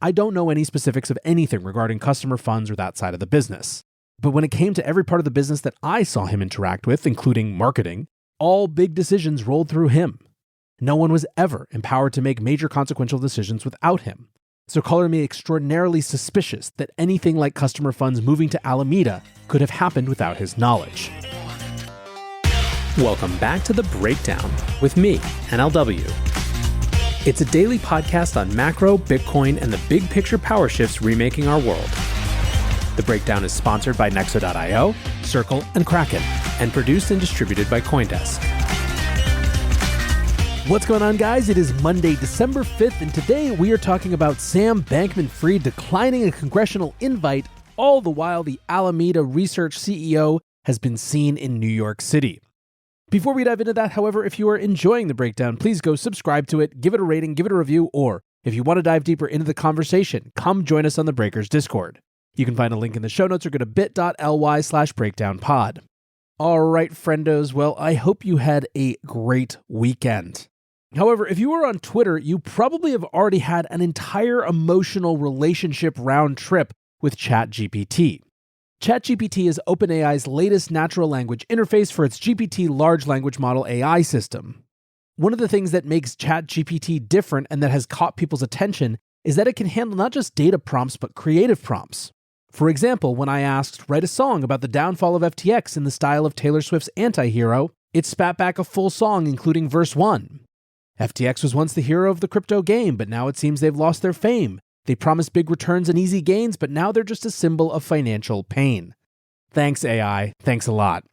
I don't know any specifics of anything regarding customer funds or that side of the business. But when it came to every part of the business that I saw him interact with, including marketing, all big decisions rolled through him. No one was ever empowered to make major consequential decisions without him. So color me extraordinarily suspicious that anything like customer funds moving to Alameda could have happened without his knowledge. Welcome back to The Breakdown with me, NLW. It's a daily podcast on macro, Bitcoin, and the big picture power shifts remaking our world. The Breakdown is sponsored by Nexo.io, Circle, and Kraken, and produced and distributed by CoinDesk. What's going on, guys? It is Monday, December 5th, and today we are talking about Sam Bankman-Fried declining a congressional invite, all the while the Alameda research CEO has been seen in New York City. Before we dive into that, however, if you are enjoying The Breakdown, please go subscribe to it, give it a rating, give it a review, or if you want to dive deeper into the conversation, come join us on the Breakers Discord. You can find a link in the show notes or go to bit.ly/breakdownpod. All right, friendos. Well, I hope you had a great weekend. However, if you were on Twitter, you probably have already had an entire emotional relationship round trip with ChatGPT. ChatGPT is OpenAI's latest natural language interface for its GPT large language model AI system. One of the things that makes ChatGPT different and that has caught people's attention is that it can handle not just data prompts, but creative prompts. For example, when I asked, write a song about the downfall of FTX in the style of Taylor Swift's Anti-Hero, it spat back a full song including verse 1. FTX was once the hero of the crypto game, but now it seems they've lost their fame. They promised big returns and easy gains, but now they're just a symbol of financial pain. Thanks, AI. Thanks a lot.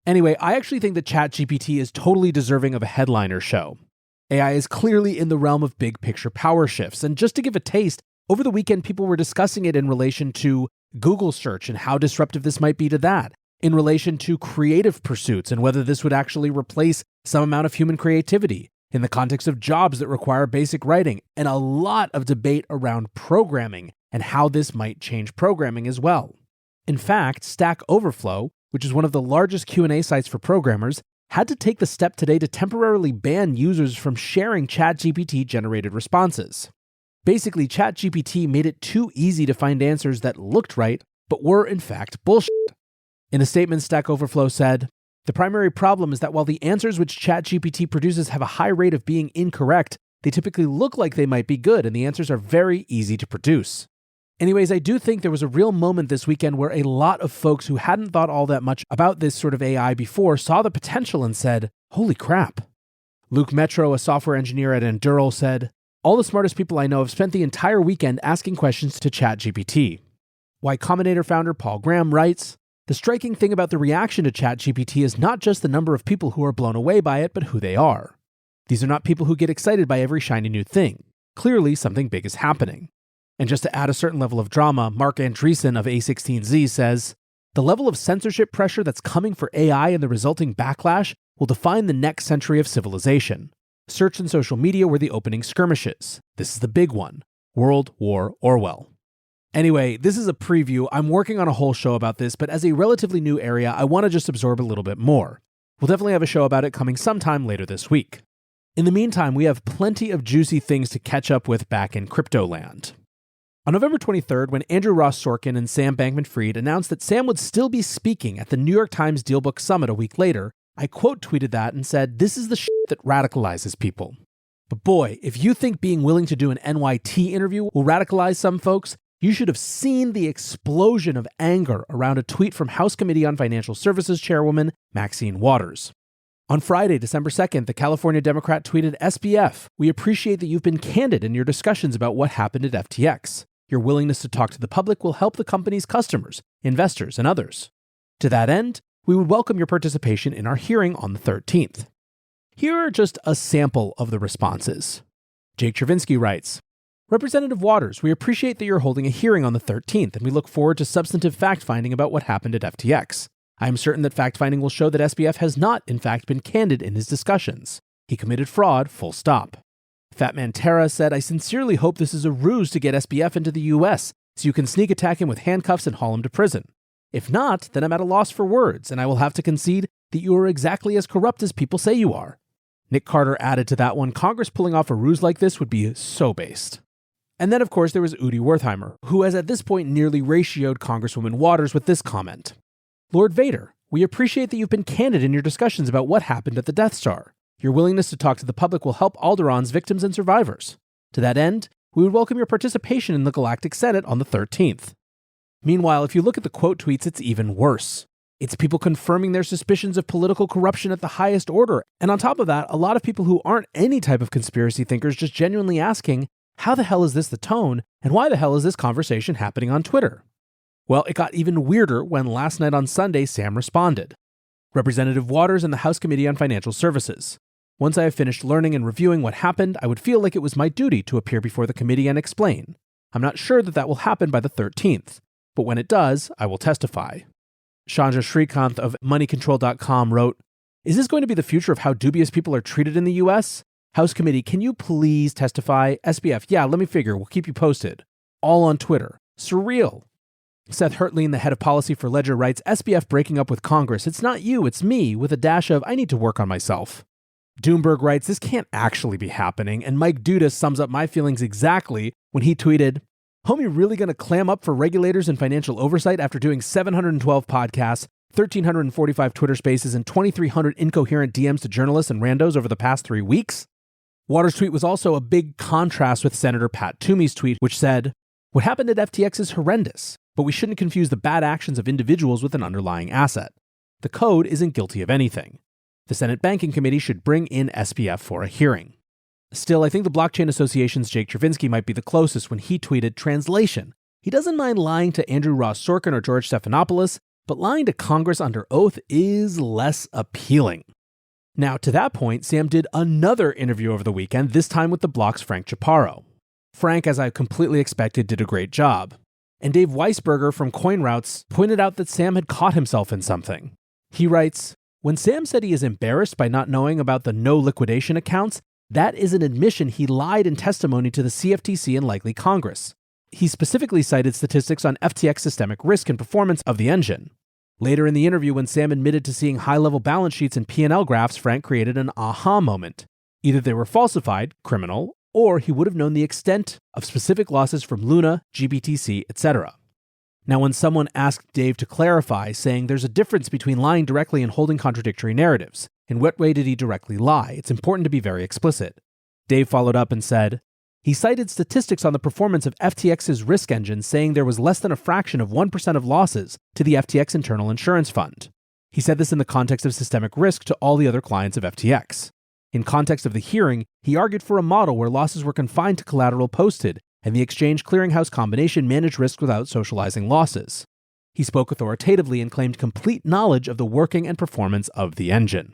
Anyway, I actually think that ChatGPT is totally deserving of a headliner show. AI is clearly in the realm of big picture power shifts, and just to give a taste, over the weekend, people were discussing it in relation to Google search and how disruptive this might be to that, in relation to creative pursuits and whether this would actually replace some amount of human creativity, in the context of jobs that require basic writing, and a lot of debate around programming and how this might change programming as well. In fact, Stack Overflow, which is one of the largest Q&A sites for programmers, had to take the step today to temporarily ban users from sharing ChatGPT-generated responses. Basically, ChatGPT made it too easy to find answers that looked right, but were in fact bullshit. In a statement, Stack Overflow said, "The primary problem is that while the answers which ChatGPT produces have a high rate of being incorrect, they typically look like they might be good, and the answers are very easy to produce." Anyways, I do think there was a real moment this weekend where a lot of folks who hadn't thought all that much about this sort of AI before saw the potential and said, holy crap. Luke Metro, a software engineer at Endural, said, "All the smartest people I know have spent the entire weekend asking questions to ChatGPT." Y Combinator founder Paul Graham writes, "The striking thing about the reaction to ChatGPT is not just the number of people who are blown away by it, but who they are. These are not people who get excited by every shiny new thing. Clearly, something big is happening." And just to add a certain level of drama, Mark Andreessen of A16Z says, "The level of censorship pressure that's coming for AI and the resulting backlash will define the next century of civilization. Search and social media were the opening skirmishes. This is the big one. World War Orwell." Anyway, this is a preview. I'm working on a whole show about this, but as a relatively new area, I want to just absorb a little bit more. We'll definitely have a show about it coming sometime later this week. In the meantime, we have plenty of juicy things to catch up with back in crypto land. On November 23rd, when Andrew Ross Sorkin and Sam Bankman-Fried announced that Sam would still be speaking at the New York Times Dealbook Summit a week later, I quote tweeted that and said, "This is the shit that radicalizes people." But boy, if you think being willing to do an NYT interview will radicalize some folks, you should have seen the explosion of anger around a tweet from House Committee on Financial Services Chairwoman Maxine Waters. On Friday, December 2nd, the California Democrat tweeted, "SBF, we appreciate that you've been candid in your discussions about what happened at FTX. Your willingness to talk to the public will help the company's customers, investors, and others. To that end, we would welcome your participation in our hearing on the 13th. Here are just a sample of the responses. Jake Chervinsky writes, "Representative Waters, we appreciate that you're holding a hearing on the 13th, and we look forward to substantive fact-finding about what happened at FTX. I am certain that fact-finding will show that SBF has not, in fact, been candid in his discussions. He committed fraud, full stop." Fatman Terra said, "I sincerely hope this is a ruse to get SBF into the US, so you can sneak attack him with handcuffs and haul him to prison. If not, then I'm at a loss for words, and I will have to concede that you are exactly as corrupt as people say you are." Nick Carter added to that one, "Congress pulling off a ruse like this would be so based." And then, of course, there was Udi Wertheimer, who has at this point nearly ratioed Congresswoman Waters with this comment. Lord Vader, we appreciate that you've been candid in your discussions about what happened at the Death Star. Your willingness to talk to the public will help Alderaan's victims and survivors. To that end, we would welcome your participation in the Galactic Senate on the 13th. Meanwhile, if you look at the quote tweets, it's even worse. It's people confirming their suspicions of political corruption at the highest order. And on top of that, a lot of people who aren't any type of conspiracy thinkers just genuinely asking, how the hell is this the tone, and why the hell is this conversation happening on Twitter? Well, it got even weirder when last night on Sunday, Sam responded. Representative Waters and the House Committee on Financial Services. Once I have finished learning and reviewing what happened, I would feel like it was my duty to appear before the committee and explain. I'm not sure that will happen by the 13th, but when it does, I will testify. Shanja Srikanth of moneycontrol.com wrote, is this going to be the future of how dubious people are treated in the U.S.? House Committee, can you please testify? SBF, yeah, let me figure. We'll keep you posted. All on Twitter. Surreal. Seth Hertlein, the head of policy for Ledger, writes, SBF breaking up with Congress. It's not you, it's me, with a dash of, I need to work on myself. Doomberg writes, this can't actually be happening. And Mike Dudas sums up my feelings exactly when he tweeted, homie really going to clam up for regulators and financial oversight after doing 712 podcasts, 1,345 Twitter spaces, and 2,300 incoherent DMs to journalists and randos over the past 3 weeks? Waters' tweet was also a big contrast with Senator Pat Toomey's tweet, which said, what happened at FTX is horrendous, but we shouldn't confuse the bad actions of individuals with an underlying asset. The code isn't guilty of anything. The Senate Banking Committee should bring in SBF for a hearing. Still, I think the Blockchain Association's Jake Chervinsky might be the closest when he tweeted, translation. He doesn't mind lying to Andrew Ross Sorkin or George Stephanopoulos, but lying to Congress under oath is less appealing. Now, to that point, Sam did another interview over the weekend, this time with the Block's Frank Chaparro. Frank, as I completely expected, did a great job. And Dave Weisberger from CoinRoutes pointed out that Sam had caught himself in something. He writes, when Sam said he is embarrassed by not knowing about the no liquidation accounts, that is an admission he lied in testimony to the CFTC and likely Congress. He specifically cited statistics on FTX systemic risk and performance of the engine. Later in the interview, when Sam admitted to seeing high-level balance sheets and P&L graphs, Frank created an aha moment. Either they were falsified, criminal, or he would have known the extent of specific losses from Luna, GBTC, etc. Now, when someone asked Dave to clarify, saying there's a difference between lying directly and holding contradictory narratives, in what way did he directly lie? It's important to be very explicit. Dave followed up and said, he cited statistics on the performance of FTX's risk engine, saying there was less than a fraction of 1% of losses to the FTX internal insurance fund. He said this in the context of systemic risk to all the other clients of FTX. In context of the hearing, he argued for a model where losses were confined to collateral posted, and the exchange clearinghouse combination managed risk without socializing losses. He spoke authoritatively and claimed complete knowledge of the working and performance of the engine.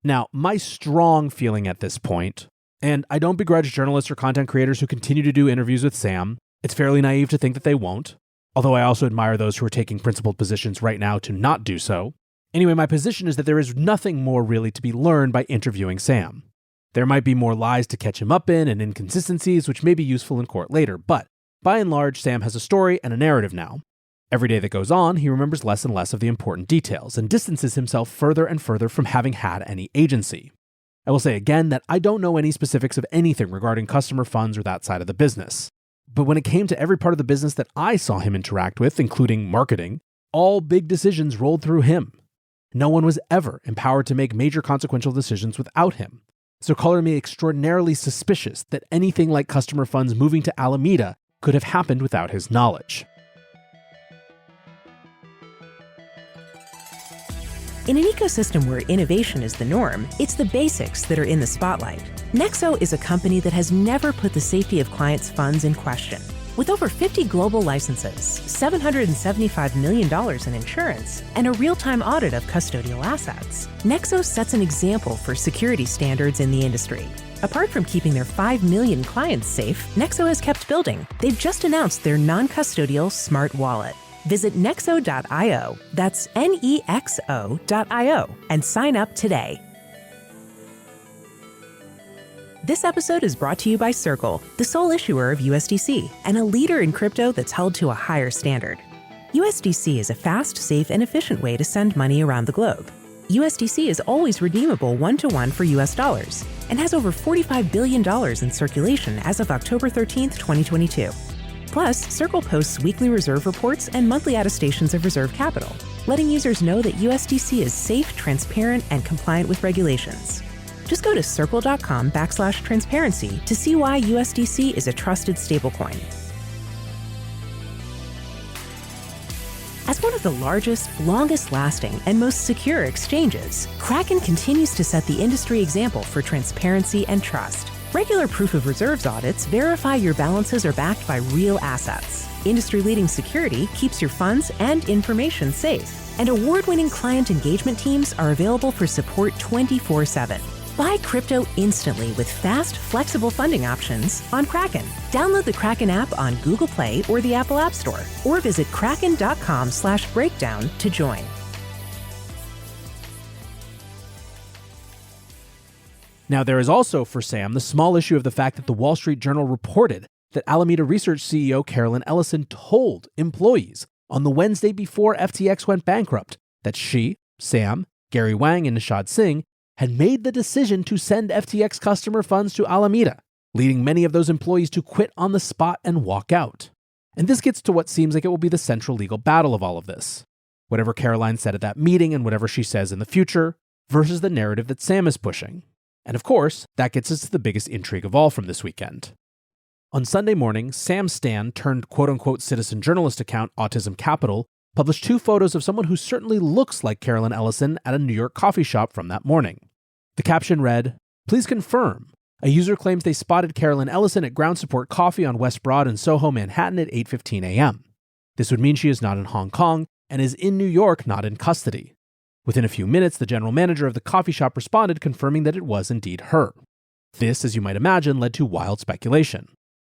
Now, my strong feeling at this point, and I don't begrudge journalists or content creators who continue to do interviews with Sam. It's fairly naive to think that they won't, although I also admire those who are taking principled positions right now to not do so. Anyway, my position is that there is nothing more really to be learned by interviewing Sam. There might be more lies to catch him up in and inconsistencies, which may be useful in court later, but by and large, Sam has a story and a narrative now. Every day that goes on, he remembers less and less of the important details and distances himself further and further from having had any agency. I will say again that I don't know any specifics of anything regarding customer funds or that side of the business. But when it came to every part of the business that I saw him interact with, including marketing, all big decisions rolled through him. No one was ever empowered to make major consequential decisions without him. So color me extraordinarily suspicious that anything like customer funds moving to Alameda could have happened without his knowledge. In an ecosystem where innovation is the norm, it's the basics that are in the spotlight. Nexo is a company that has never put the safety of clients' funds in question. With over 50 global licenses, $775 million in insurance, and a real-time audit of custodial assets, Nexo sets an example for security standards in the industry. Apart from keeping their 5 million clients safe, Nexo has kept building. They've just announced their non-custodial smart wallet. Visit nexo.io, that's Nexo.io, and sign up today. This episode is brought to you by Circle, the sole issuer of USDC, and a leader in crypto that's held to a higher standard. USDC is a fast, safe, and efficient way to send money around the globe. USDC is always redeemable 1-to-1 for US dollars and has over $45 billion in circulation as of October 13th, 2022. Plus, Circle posts weekly reserve reports and monthly attestations of reserve capital, letting users know that USDC is safe, transparent, and compliant with regulations. Just go to circle.com/transparency to see why USDC is a trusted stablecoin. As one of the largest, longest-lasting, and most secure exchanges, Kraken continues to set the industry example for transparency and trust. Regular proof of reserves audits verify your balances are backed by real assets. Industry-leading security keeps your funds and information safe. And award-winning client engagement teams are available for support 24/7. Buy crypto instantly with fast, flexible funding options on Kraken. Download the Kraken app on Google Play or the Apple App Store, or visit kraken.com/breakdown to join. Now, there is also, for Sam, the small issue of the fact that the Wall Street Journal reported that Alameda Research CEO Carolyn Ellison told employees on the Wednesday before FTX went bankrupt that she, Sam, Gary Wang, and Nishad Singh had made the decision to send FTX customer funds to Alameda, leading many of those employees to quit on the spot and walk out. And this gets to what seems like it will be the central legal battle of all of this. Whatever Caroline said at that meeting and whatever she says in the future versus the narrative that Sam is pushing. And of course, that gets us to the biggest intrigue of all from this weekend. On Sunday morning, Sam Stan turned quote-unquote citizen journalist account Autism Capital published 2 photos of someone who certainly looks like Carolyn Ellison at a New York coffee shop from that morning. The caption read, "Please confirm. A user claims they spotted Carolyn Ellison at Ground Support Coffee on West Broad in Soho, Manhattan at 8:15 a.m. This would mean she is not in Hong Kong and is in New York, not in custody." Within a few minutes, the general manager of the coffee shop responded, confirming that it was indeed her. This, as you might imagine, led to wild speculation.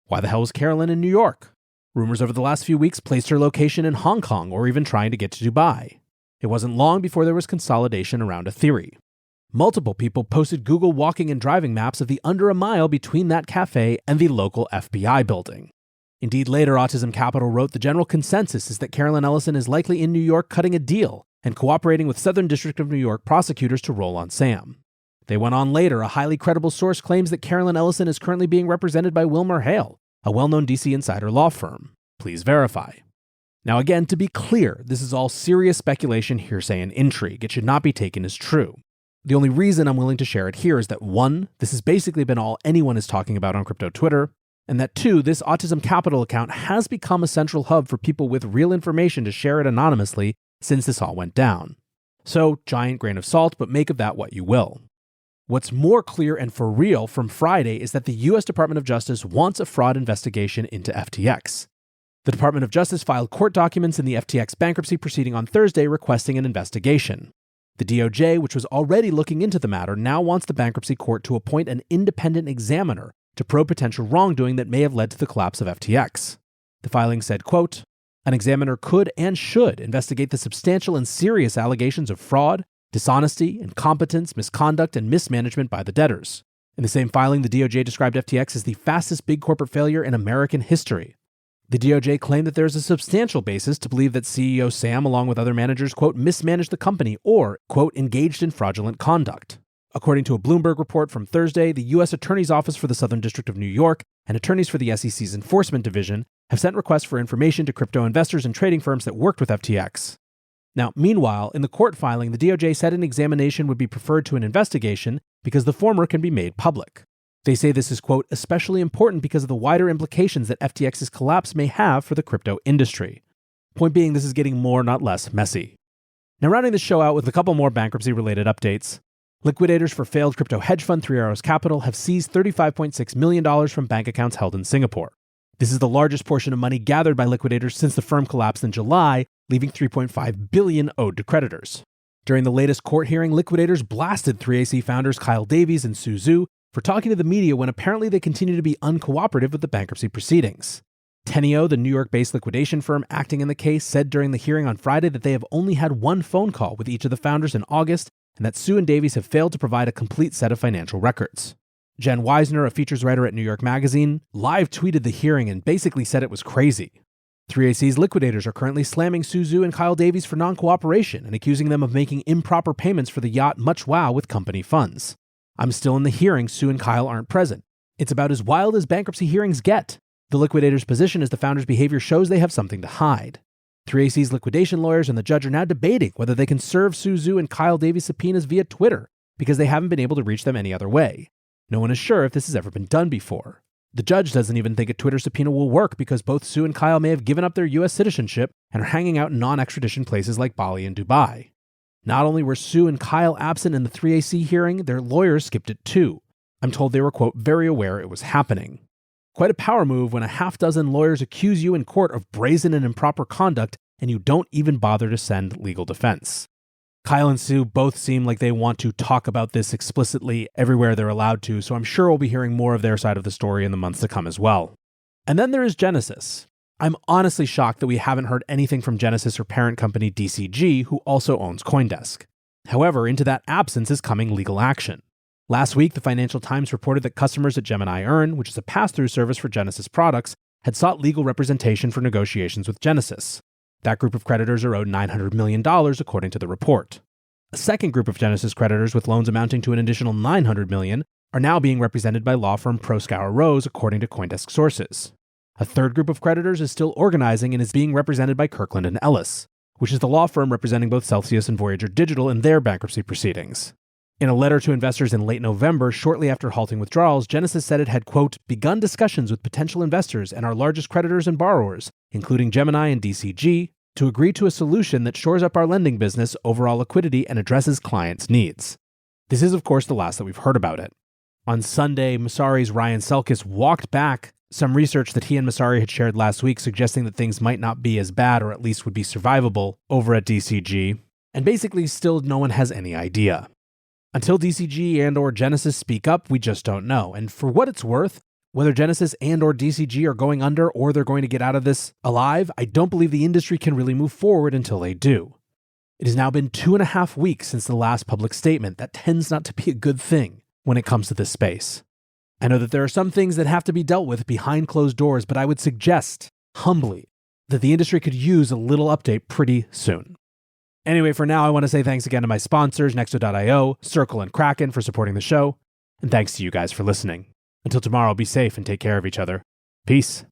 Why the hell was Carolyn in New York? Rumors over the last few weeks placed her location in Hong Kong or even trying to get to Dubai. It wasn't long before there was consolidation around a theory. Multiple people posted Google walking and driving maps of the under a mile between that cafe and the local FBI building. Indeed, later Autism Capital wrote the general consensus is that Carolyn Ellison is likely in New York cutting a deal and cooperating with Southern District of New York prosecutors to roll on Sam. They went on later, a highly credible source claims that Carolyn Ellison is currently being represented by Wilmer Hale, a well-known DC insider law firm. Please verify. Now again, to be clear, this is all serious speculation, hearsay, and intrigue. It should not be taken as true. The only reason I'm willing to share it here is that 1, this has basically been all anyone is talking about on crypto Twitter, and that 2, this Autism Capital account has become a central hub for people with real information to share it anonymously since this all went down. So, giant grain of salt, but make of that what you will. What's more clear and for real from Friday is that the US Department of Justice wants a fraud investigation into FTX. The Department of Justice filed court documents in the FTX bankruptcy proceeding on Thursday requesting an investigation. The DOJ, which was already looking into the matter, now wants the bankruptcy court to appoint an independent examiner to probe potential wrongdoing that may have led to the collapse of FTX. The filing said, quote, "An examiner could and should investigate the substantial and serious allegations of fraud, dishonesty, incompetence, misconduct, and mismanagement by the debtors." In the same filing, the DOJ described FTX as the fastest big corporate failure in American history. The DOJ claimed that there is a substantial basis to believe that CEO Sam, along with other managers, quote, mismanaged the company or, quote, engaged in fraudulent conduct. According to a Bloomberg report from Thursday, the U.S. Attorney's Office for the Southern District of New York and attorneys for the SEC's Enforcement Division have sent requests for information to crypto investors and trading firms that worked with FTX. Now, meanwhile, in the court filing, the DOJ said an examination would be preferred to an investigation because the former can be made public. They say this is, quote, especially important because of the wider implications that FTX's collapse may have for the crypto industry. Point being, this is getting more, not less, messy. Now, rounding the show out with a couple more bankruptcy-related updates. Liquidators for failed crypto hedge fund 3 Arrows Capital have seized $35.6 million from bank accounts held in Singapore. This is the largest portion of money gathered by liquidators since the firm collapsed in July, leaving $3.5 billion owed to creditors. During the latest court hearing, liquidators blasted 3AC founders Kyle Davies and Su Zhu for talking to the media when apparently they continue to be uncooperative with the bankruptcy proceedings. Teneo, the New York-based liquidation firm acting in the case, said during the hearing on Friday that they have only had one phone call with each of the founders in August and that Su and Davies have failed to provide a complete set of financial records. Jen Weisner, a features writer at New York Magazine, live tweeted the hearing and basically said it was crazy. 3AC's liquidators are currently slamming Su Zhu and Kyle Davies for non-cooperation and accusing them of making improper payments for the yacht Much Wow with company funds. I'm still in the hearing. Sue and Kyle aren't present. It's about as wild as bankruptcy hearings get. The liquidators' position is the founders' behavior shows they have something to hide. 3AC's liquidation lawyers and the judge are now debating whether they can serve Su Zhu and Kyle Davies subpoenas via Twitter because they haven't been able to reach them any other way. No one is sure if this has ever been done before. The judge doesn't even think a Twitter subpoena will work because both Sue and Kyle may have given up their U.S. citizenship and are hanging out in non-extradition places like Bali and Dubai. Not only were Sue and Kyle absent in the 3AC hearing, their lawyers skipped it too. I'm told they were, quote, very aware it was happening. Quite a power move when a half dozen lawyers accuse you in court of brazen and improper conduct and you don't even bother to send legal defense. Kyle and Sue both seem like they want to talk about this explicitly everywhere they're allowed to, so I'm sure we'll be hearing more of their side of the story in the months to come as well. And then there is Genesis. I'm honestly shocked that we haven't heard anything from Genesis or parent company DCG, who also owns CoinDesk. However, into that absence is coming legal action. Last week, the Financial Times reported that customers at Gemini Earn, which is a pass-through service for Genesis products, had sought legal representation for negotiations with Genesis. That group of creditors are owed $900 million, according to the report. A second group of Genesis creditors with loans amounting to an additional $900 million are now being represented by law firm Proskauer Rose, according to CoinDesk sources. A third group of creditors is still organizing and is being represented by Kirkland & Ellis, which is the law firm representing both Celsius and Voyager Digital in their bankruptcy proceedings. In a letter to investors in late November, shortly after halting withdrawals, Genesis said it had, quote, begun discussions with potential investors and our largest creditors and borrowers, including Gemini and DCG, to agree to a solution that shores up our lending business, overall liquidity, and addresses clients' needs. This is, of course, the last that we've heard about it. On Sunday, Messari's Ryan Selkis walked back some research that he and Messari had shared last week suggesting that things might not be as bad or at least would be survivable over at DCG, and basically still no one has any idea. Until DCG and or Genesis speak up, we just don't know. And for what it's worth, whether Genesis and or DCG are going under or they're going to get out of this alive, I don't believe the industry can really move forward until they do. It has now been 2.5 weeks since the last public statement. That tends not to be a good thing when it comes to this space. I know that there are some things that have to be dealt with behind closed doors, but I would suggest, humbly, that the industry could use a little update pretty soon. Anyway, for now, I want to say thanks again to my sponsors, Nexo.io, Circle, and Kraken for supporting the show, and thanks to you guys for listening. Until tomorrow, be safe and take care of each other. Peace.